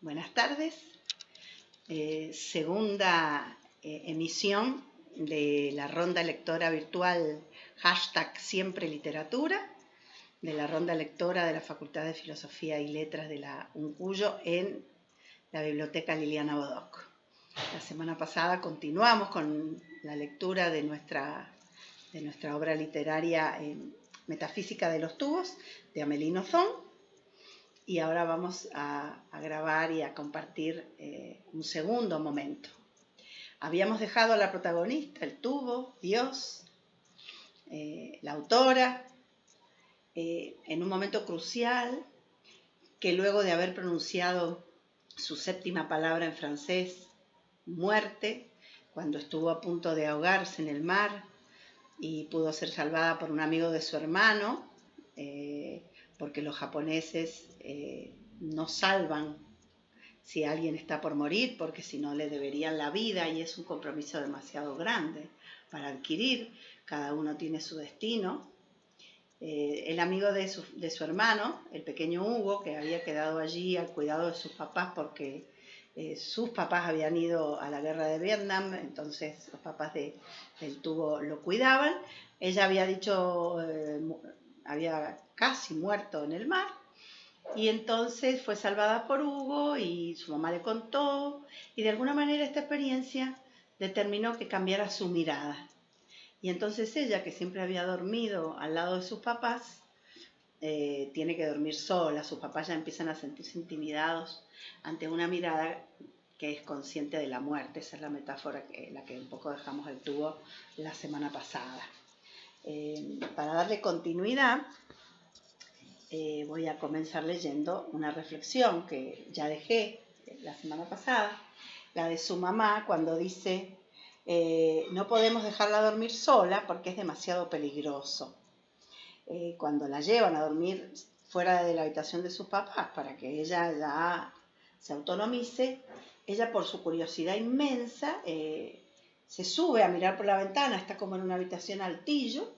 Buenas tardes. Segunda emisión de la ronda lectora virtual #SiempreLiteratura, de la ronda lectora de la Facultad de Filosofía y Letras de la UNCUYO en la Biblioteca Liliana Bodoc. La semana pasada continuamos con la lectura de nuestra obra literaria Metafísica de los tubos, de Amélie Nothomb. Y ahora vamos a grabar y a compartir un segundo momento. Habíamos dejado a la protagonista, el tubo, Dios, la autora, en un momento crucial que luego de haber pronunciado su séptima palabra en francés, muerte, cuando estuvo a punto de ahogarse en el mar y pudo ser salvada por un amigo de su hermano, porque los japoneses no salvan si alguien está por morir, porque si no le deberían la vida y es un compromiso demasiado grande para adquirir. Cada uno tiene su destino. El amigo de su hermano, el pequeño Hugo, que había quedado allí al cuidado de sus papás porque sus papás habían ido a la guerra de Vietnam, entonces los papás del tubo lo cuidaban. Ella había dicho, había casi muerto en el mar, y entonces fue salvada por Hugo y su mamá le contó, y de alguna manera esta experiencia determinó que cambiara su mirada. Y entonces ella, que siempre había dormido al lado de sus papás, tiene que dormir sola. Sus papás ya empiezan a sentirse intimidados ante una mirada que es consciente de la muerte. Esa es la metáfora la que un poco dejamos el tubo la semana pasada. Para darle continuidad, voy a comenzar leyendo una reflexión que ya dejé la semana pasada, la de su mamá, cuando dice: no podemos dejarla dormir sola porque es demasiado peligroso. Cuando la llevan a dormir fuera de la habitación de sus papás para que ella ya se autonomice, ella, por su curiosidad inmensa, se sube a mirar por la ventana. Está como en una habitación altillo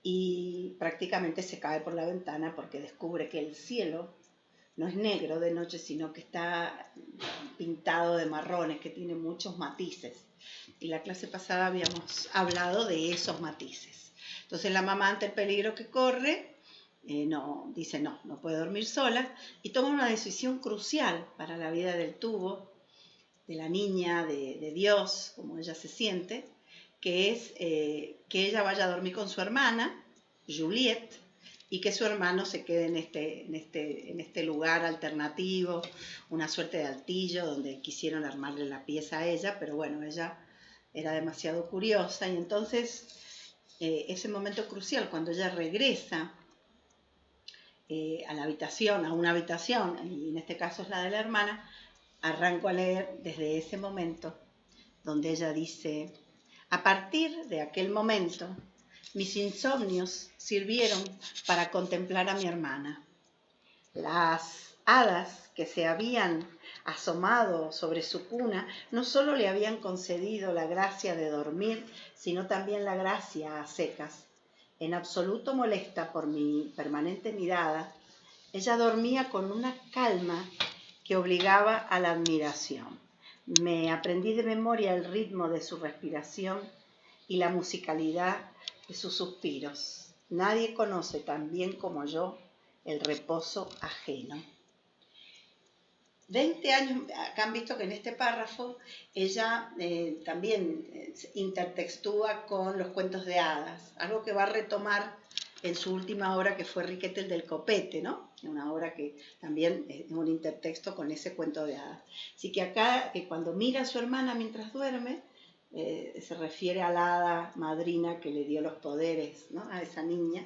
y prácticamente se cae por la ventana porque descubre que el cielo no es negro de noche, sino que está pintado de marrones, que tiene muchos matices. Y la clase pasada habíamos hablado de esos matices. Entonces la mamá, ante el peligro que corre, dice no puede dormir sola, y toma una decisión crucial para la vida del tubo, de la niña, de Dios, como ella se siente, que es que ella vaya a dormir con su hermana, Juliette, y que su hermano se quede en este lugar alternativo, una suerte de altillo donde quisieron armarle la pieza a ella, pero bueno, ella era demasiado curiosa, y entonces ese momento crucial, cuando ella regresa a la habitación, a una habitación, y en este caso es la de la hermana, arranco a leer desde ese momento, donde ella dice: a partir de aquel momento, mis insomnios sirvieron para contemplar a mi hermana. Las hadas que se habían asomado sobre su cuna no solo le habían concedido la gracia de dormir, sino también la gracia a secas. En absoluto molesta por mi permanente mirada, ella dormía con una calma que obligaba a la admiración. Me aprendí de memoria el ritmo de su respiración y la musicalidad de sus suspiros. Nadie conoce tan bien como yo el reposo ajeno. 20 años, acá han visto que en este párrafo ella también intertextúa con los cuentos de hadas, algo que va a retomar en su última obra, que fue Riquetel del Copete, ¿no? Una obra que también es un intertexto con ese cuento de hadas. Así que acá, cuando mira a su hermana mientras duerme, se refiere a la hada madrina que le dio los poderes, ¿no? A esa niña,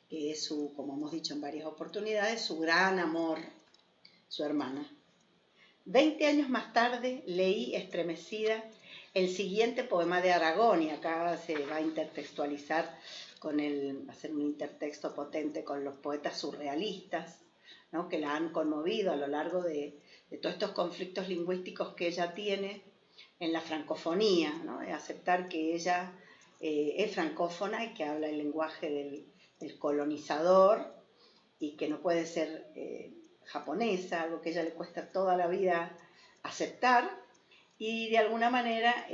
que es como hemos dicho en varias oportunidades, su gran amor, su hermana. 20 años más tarde leí estremecida el siguiente poema de Aragón, y acá se va a intertextualizar va a ser un intertexto potente con los poetas surrealistas, ¿no? Que la han conmovido a lo largo de todos estos conflictos lingüísticos que ella tiene en la francofonía, ¿no? De aceptar que ella es francófona y que habla el lenguaje del colonizador, y que no puede ser japonesa, algo que a ella le cuesta toda la vida aceptar, y de alguna manera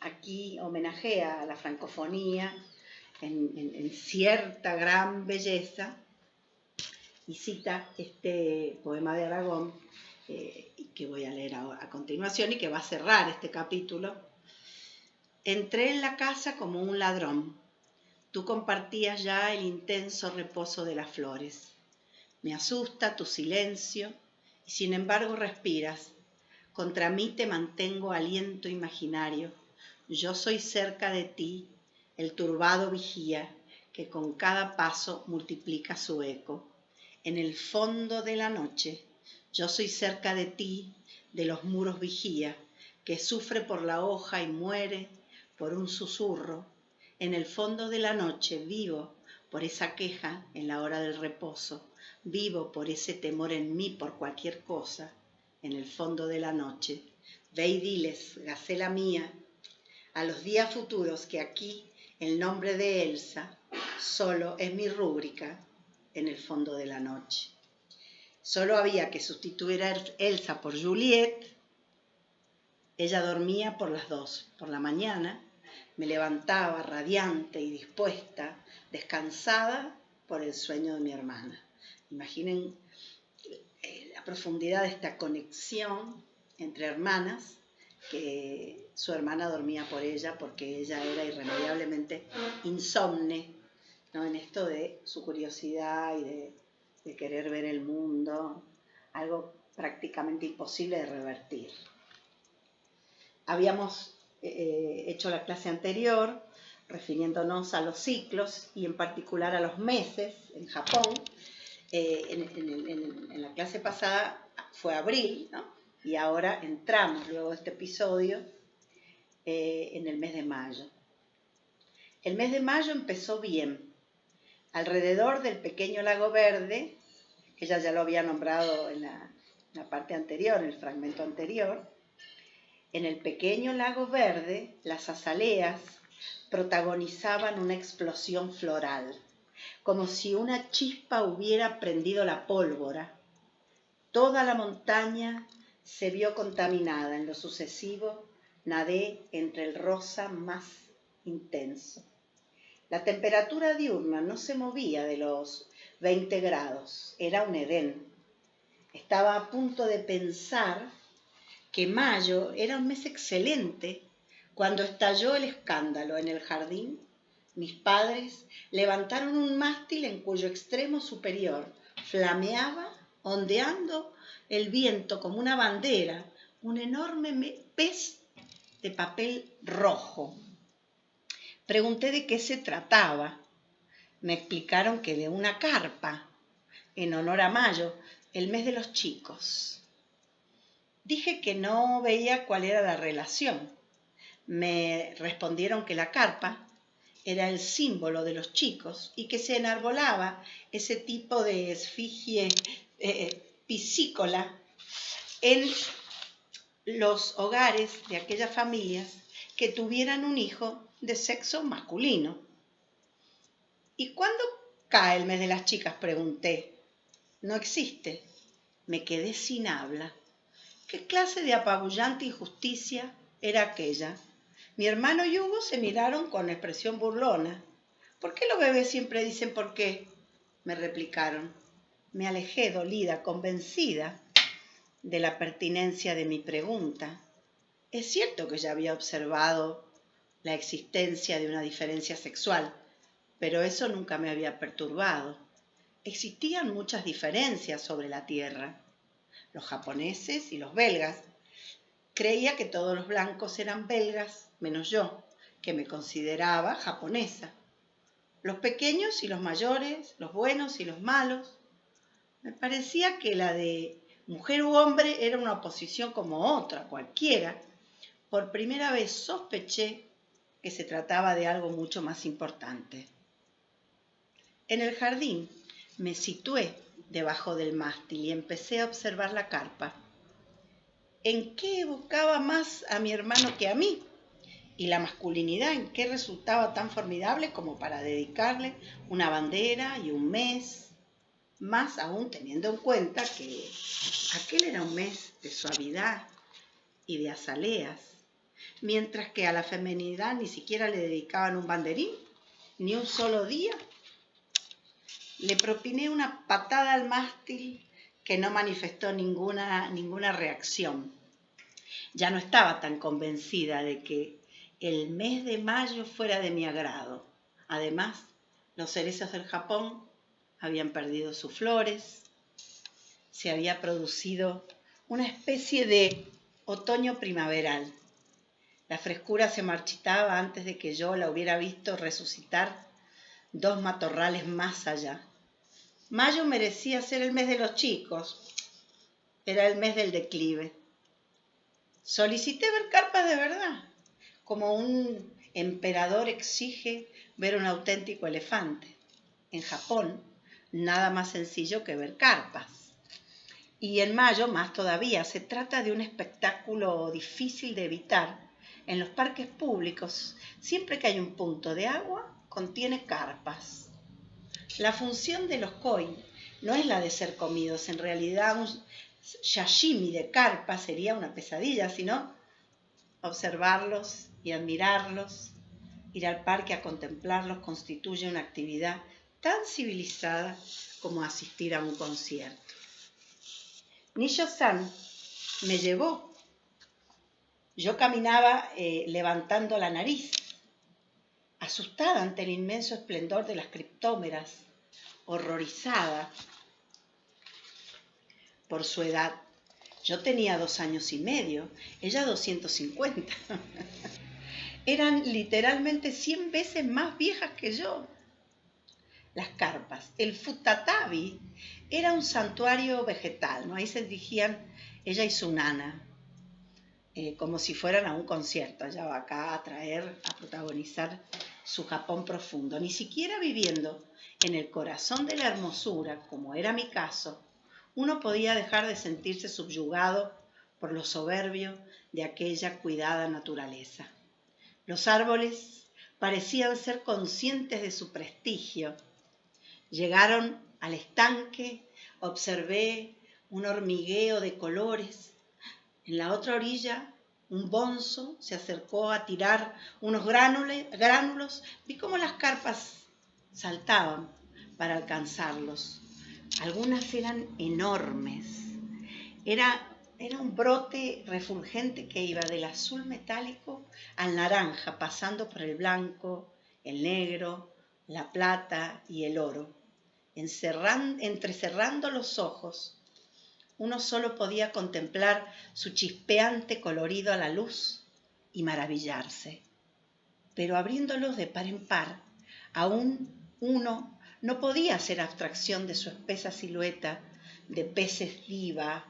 aquí homenajea a la francofonía en cierta gran belleza, y cita este poema de Aragón que voy a leer a continuación y que va a cerrar este capítulo. Entré en la casa como un ladrón. Tú compartías ya el intenso reposo de las flores. Me asusta tu silencio y sin embargo respiras. Contra mí te mantengo aliento imaginario. Yo soy cerca de ti, el turbado vigía, que con cada paso multiplica su eco. En el fondo de la noche, yo soy cerca de ti, de los muros vigía, que sufre por la hoja y muere por un susurro. En el fondo de la noche vivo por esa queja en la hora del reposo, vivo por ese temor en mí por cualquier cosa. En el fondo de la noche, ve y diles, gacela mía, a los días futuros que aquí el nombre de Elsa solo es mi rúbrica en el fondo de la noche. Solo había que sustituir a Elsa por Juliette. Ella dormía por las 2. Por la mañana me levantaba radiante y dispuesta, descansada por el sueño de mi hermana. Imaginen la profundidad de esta conexión entre hermanas, que su hermana dormía por ella porque ella era irremediablemente insomne, ¿no? En esto de su curiosidad y de querer ver el mundo, algo prácticamente imposible de revertir. Habíamos hecho la clase anterior refiriéndonos a los ciclos y en particular a los meses en Japón. En la clase pasada fue abril, ¿no? Y ahora entramos luego de este episodio en el mes de mayo. El mes de mayo empezó bien. Alrededor del pequeño lago verde, que ella ya lo había nombrado en la parte anterior, en el fragmento anterior, en el pequeño lago verde, las azaleas protagonizaban una explosión floral, como si una chispa hubiera prendido la pólvora. Toda la montaña se vio contaminada. En lo sucesivo, nadé entre el rosa más intenso. La temperatura diurna no se movía de los 20 grados, era un Edén. Estaba a punto de pensar que mayo era un mes excelente cuando estalló el escándalo en el jardín. Mis padres levantaron un mástil en cuyo extremo superior flameaba, ondeando el viento como una bandera, un enorme pez de papel rojo. Pregunté de qué se trataba. Me explicaron que de una carpa, en honor a mayo, el mes de los chicos. Dije que no veía cuál era la relación. Me respondieron que la carpa era el símbolo de los chicos y que se enarbolaba ese tipo de esfinge piscícola en los hogares de aquellas familias que tuvieran un hijo de sexo masculino. ¿Y cuándo cae el mes de las chicas?, pregunté. No existe. Me quedé sin habla. ¿Qué clase de apabullante injusticia era aquella? Mi hermano y Hugo se miraron con expresión burlona. ¿Por qué los bebés siempre dicen por qué?, me replicaron. Me alejé dolida, convencida de la pertinencia de mi pregunta. Es cierto que ya había observado la existencia de una diferencia sexual, pero eso nunca me había perturbado. Existían muchas diferencias sobre la Tierra. Los japoneses y los belgas. Creía que todos los blancos eran belgas, menos yo, que me consideraba japonesa. Los pequeños y los mayores, los buenos y los malos. Me parecía que la de mujer u hombre era una oposición como otra, cualquiera. Por primera vez sospeché que se trataba de algo mucho más importante. En el jardín me situé debajo del mástil y empecé a observar la carpa. ¿En qué evocaba más a mi hermano que a mí? ¿Y la masculinidad en qué resultaba tan formidable como para dedicarle una bandera y un mes? más aún teniendo en cuenta que aquel era un mes de suavidad y de azaleas, mientras que a la feminidad ni siquiera le dedicaban un banderín, ni un solo día. Le propiné una patada al mástil que no manifestó ninguna reacción. Ya no estaba tan convencida de que el mes de mayo fuera de mi agrado. Además, los cerezos del Japón habían perdido sus flores, se había producido una especie de otoño primaveral. La frescura se marchitaba antes de que yo la hubiera visto resucitar 2 matorrales más allá. Mayo merecía ser el mes de los chicos, era el mes del declive. Solicité ver carpas de verdad, como un emperador exige ver un auténtico elefante. En Japón, nada más sencillo que ver carpas. Y en mayo, más todavía, se trata de un espectáculo difícil de evitar. En los parques públicos, siempre que hay un punto de agua, contiene carpas. La función de los koi no es la de ser comidos. En realidad, un sashimi de carpa sería una pesadilla, sino observarlos y admirarlos. Ir al parque a contemplarlos constituye una actividad tan civilizada como asistir a un concierto. Nisho-san me llevó. Yo caminaba levantando la nariz, asustada ante el inmenso esplendor de las criptómeras, horrorizada por su edad. Yo tenía 2 años y medio, ella 250. Eran literalmente 100 veces más viejas que yo. Las carpas. El futatabi era un santuario vegetal, ¿no? Ahí se dirigían ella y su nana, como si fueran a un concierto. Ella va acá a protagonizar su Japón profundo. Ni siquiera viviendo en el corazón de la hermosura, como era mi caso, uno podía dejar de sentirse subyugado por lo soberbio de aquella cuidada naturaleza. Los árboles parecían ser conscientes de su prestigio. Llegaron al estanque, observé un hormigueo de colores. En la otra orilla, un bonzo se acercó a tirar unos gránulos. Vi cómo las carpas saltaban para alcanzarlos. Algunas eran enormes. Era un brote refulgente que iba del azul metálico al naranja, pasando por el blanco, el negro, la plata y el oro. Entrecerrando los ojos, uno solo podía contemplar su chispeante colorido a la luz y maravillarse. Pero abriéndolos de par en par, aún uno no podía hacer abstracción de su espesa silueta de peces diva,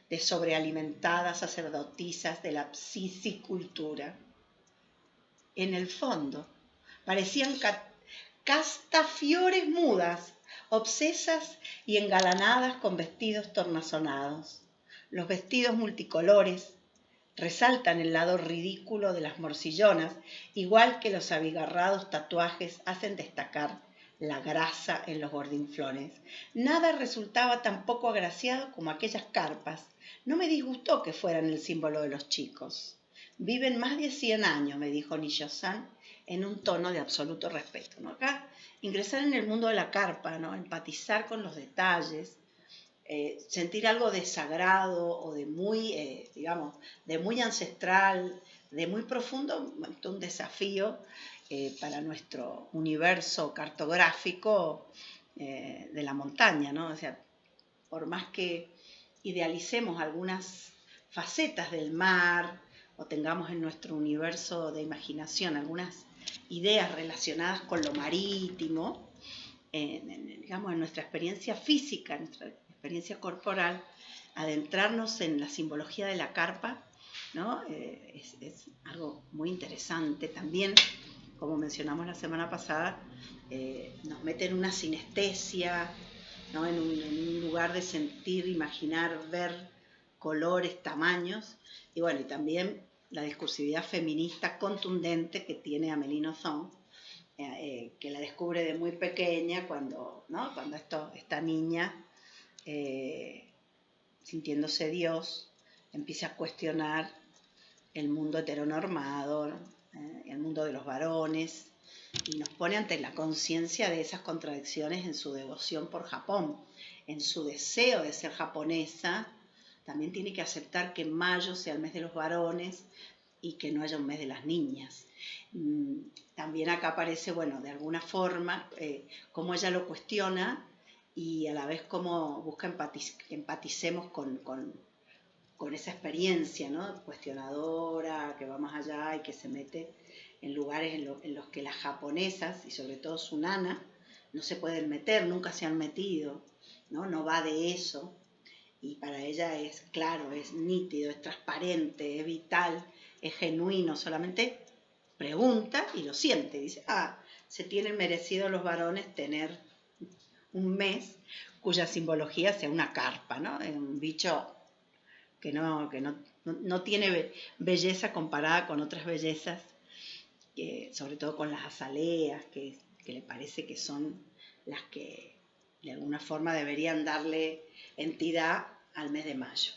de sobrealimentadas sacerdotisas de la psicicultura. En el fondo, parecían castafiores mudas, obsesas y engalanadas con vestidos tornasonados. Los vestidos multicolores resaltan el lado ridículo de las morcillonas, igual que los abigarrados tatuajes hacen destacar la grasa en los gordinflones. Nada resultaba tan poco agraciado como aquellas carpas. No me disgustó que fueran el símbolo de los chicos. Viven más de 100 años, me dijo Nisho-san, en un tono de absoluto respeto, ¿no? Acá, ingresar en el mundo de la carpa, ¿no? Empatizar con los detalles, sentir algo de sagrado o de muy, de muy ancestral, de muy profundo, un desafío para nuestro universo cartográfico de la montaña, ¿no? O sea, por más que idealicemos algunas facetas del mar o tengamos en nuestro universo de imaginación algunas ideas relacionadas con lo marítimo, en nuestra experiencia física, nuestra experiencia corporal, adentrarnos en la simbología de la carpa, ¿no? Es algo muy interesante. También, como mencionamos la semana pasada, nos mete en una sinestesia, ¿no? En un lugar de sentir, imaginar, ver colores, tamaños, y bueno, y también la discursividad feminista contundente que tiene Amélie Nothomb, que la descubre de muy pequeña cuando esta niña sintiéndose Dios, empieza a cuestionar el mundo heteronormado, el mundo de los varones, y nos pone ante la conciencia de esas contradicciones en su devoción por Japón, en su deseo de ser japonesa. También tiene que aceptar que mayo sea el mes de los varones y que no haya un mes de las niñas. También acá aparece, bueno, de alguna forma, cómo ella lo cuestiona y a la vez cómo busca que empaticemos con esa experiencia, ¿no? Cuestionadora, que va más allá y que se mete en lugares en los que las japonesas, y sobre todo su nana, no se pueden meter, nunca se han metido, ¿no? No va de eso. Y para ella es claro, es nítido, es transparente, es vital, es genuino, solamente pregunta y lo siente. Dice, se tienen merecido los varones tener un mes cuya simbología sea una carpa, ¿no? Un bicho que no tiene belleza comparada con otras bellezas, sobre todo con las azaleas, que le parece que son las que de alguna forma deberían darle entidad al mes de mayo.